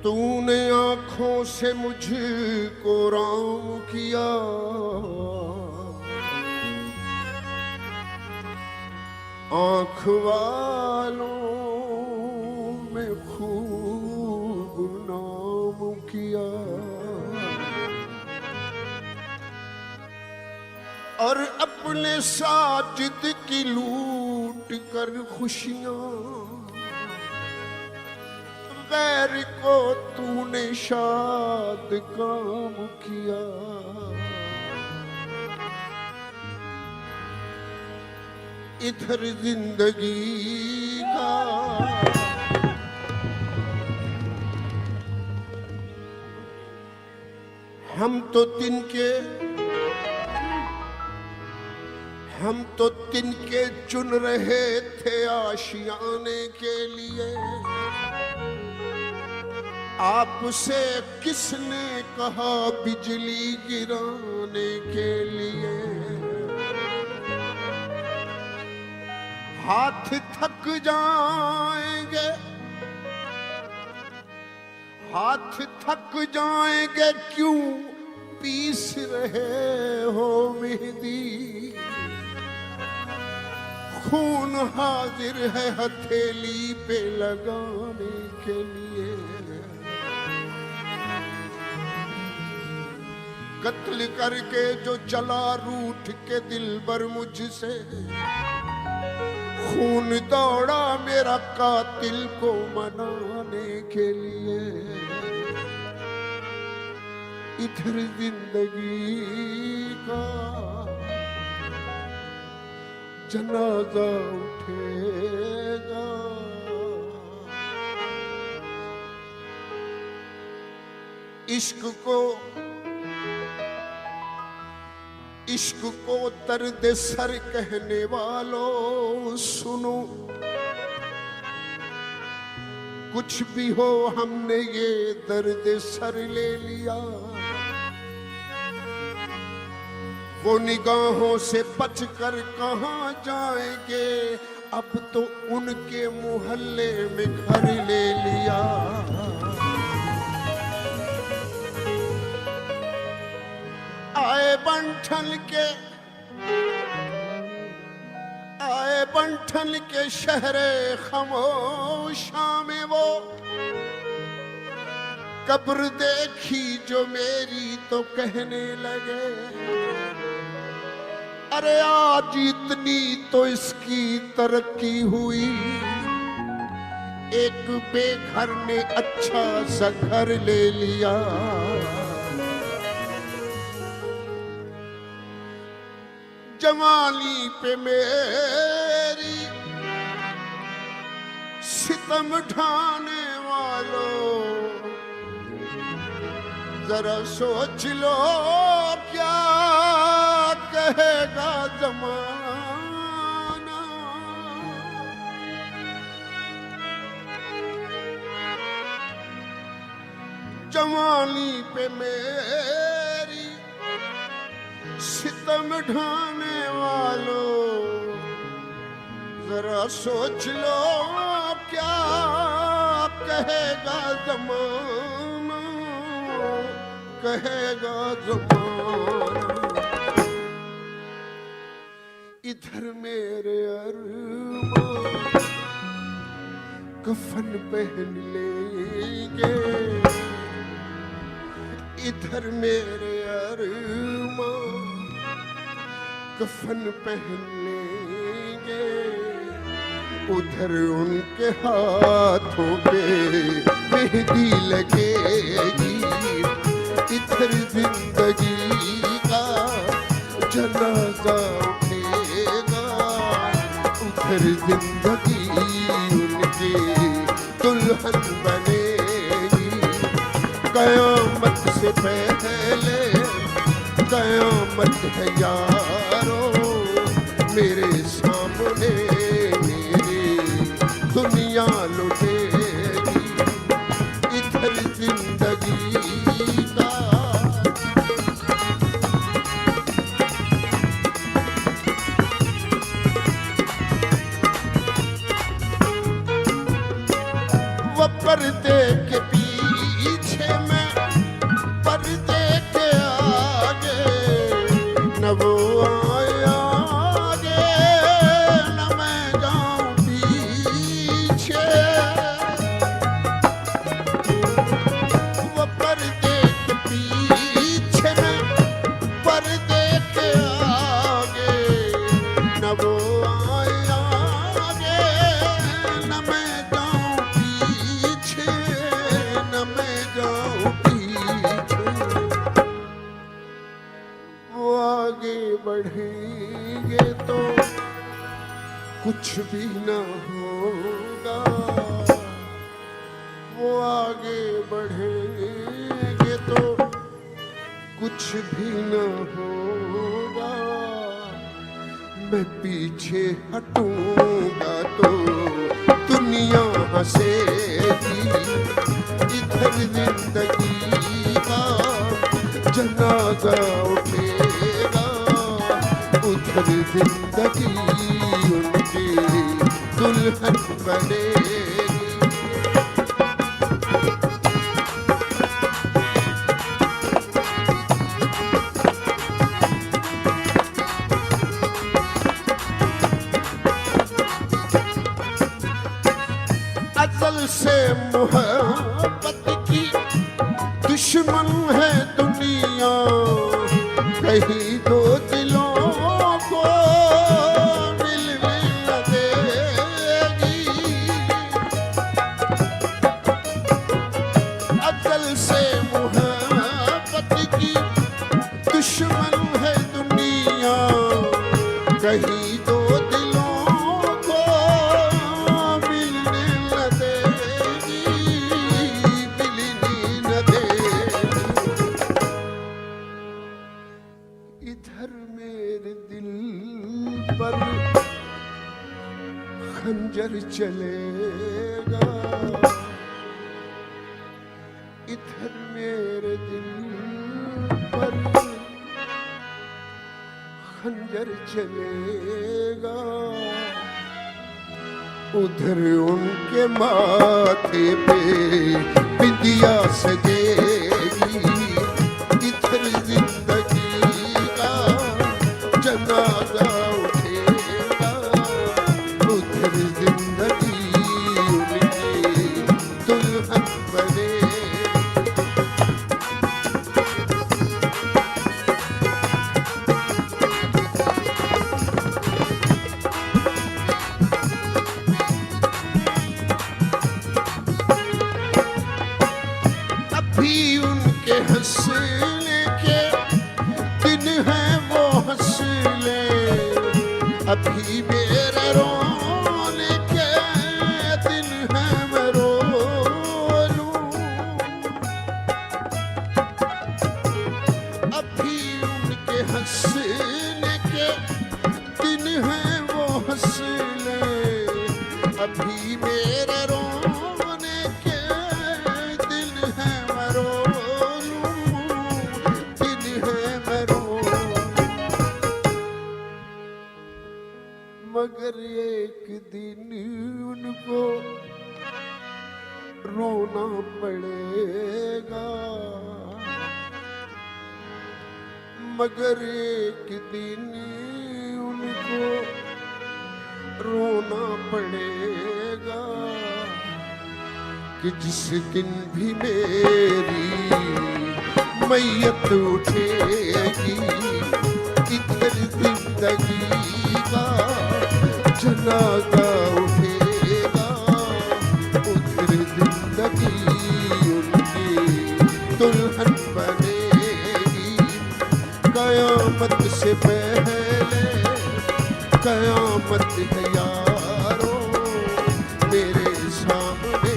तूने आँखों से मुझको राम किया, आँख वालों में खूब नाम किया, और अपने साजिद की लूट कर खुशियां गैर को तूने शाद काम किया। इधर जिंदगी का हम तो तिनके चुन रहे थे आशियाने के लिए, आपसे किसने कहा बिजली गिराने के लिए। हाथ थक जाएंगे, हाथ थक जाएंगे, क्यों पीस रहे हो मेहंदी। खून हाजिर है हथेली पे लगाने के लिए। कत्ल करके जो चला रूठ के दिलबर मुझसे, खून दौड़ा मेरा कातिल को मनाने के लिए। इधर जिंदगी का जनाजा उठेगा, इश्क को दर्द सर कहने वालों सुनो। कुछ भी हो हमने ये दर्द सर ले लिया। वो निगाहों से बचकर कहाँ जाएंगे, अब तो उनके मोहल्ले में घर ले लिया। आए बंठन के शहरे खामोशा में वो कब्र देखी जो मेरी तो कहने लगे, अरे आज इतनी तो इसकी तरक्की हुई, एक बेघर ने अच्छा सा घर ले लिया। जवानी पे मेरी सितम ढाने वालों, जरा सोच लो क्या कहेगा जमाना। जवानी पे मेरी सितम ढाने वालों, जरा सोच लो क्या कहेगा ज़माना, कहेगा ज़माना। इधर मेरे अरमान कफन पहन लेंगे, इधर मेरे अरमान कफन पहन लेंगे, उधर उनके हाथों पे मेहंदी लगेगी। इधर जिंदगी का जनाजा उठेगा, उधर जिंदगी उनकी दुल्हन बनेगी। कयामत से पहले कयामत है यारो, मेरे सामने मेरी दुनिया लुटेगी। इधर जिंदगी का वो पर्दे के पीछे कुछ भी न होगा, वो आगे बढ़ेंगे तो कुछ भी न होगा। मैं पीछे हटूंगा तो दुनिया हंसेगी। इधर जिंदगी का जनाजा उठेगा, उधर जिंदगी उनकी दुल्हन बनेगी। अज़ल से मोहब्बत की दुश्मन है दुनिया, कहीं दो दिलों को मिलने न देगी। अज़ल से मोहब्बत की दुश्मन है दुनिया, कहीं दो दिलों को मिलने न देगी, मिलने न देगी। इधर मेरे दिल पर खंजर चलेगा, इधर मेरे दिल पर खंजर चलेगा, उधर उनके माथे पे बिंदिया सजेगी। इधर जिंदगी का जनाजा उठेगा, उधर जिंदगी उनकी दुल्हन बनेगी। अभी उनके हंसने के दिन हैं वो हंस ले, अभी मेरे रोने के दिन हैं मैं रो लूं। अभी उनके हंसने के दिन हैं वो हंस ले, अभी मेरे रोने के दिन हैं मैं रो लूं, दिन हैं मैं रो। मगर एक दिन उनको रोना पड़ेगा, मगर एक दिन उनको रोना पड़ेगा कि जिस दिन भी मेरी मैयत उठेगी। इधर जिंदगी का जनाजा उठेगा, उधर जिंदगी उनकी दुल्हन बनेगी। कयामत से पहले कयामत है यारो, मेरे सामने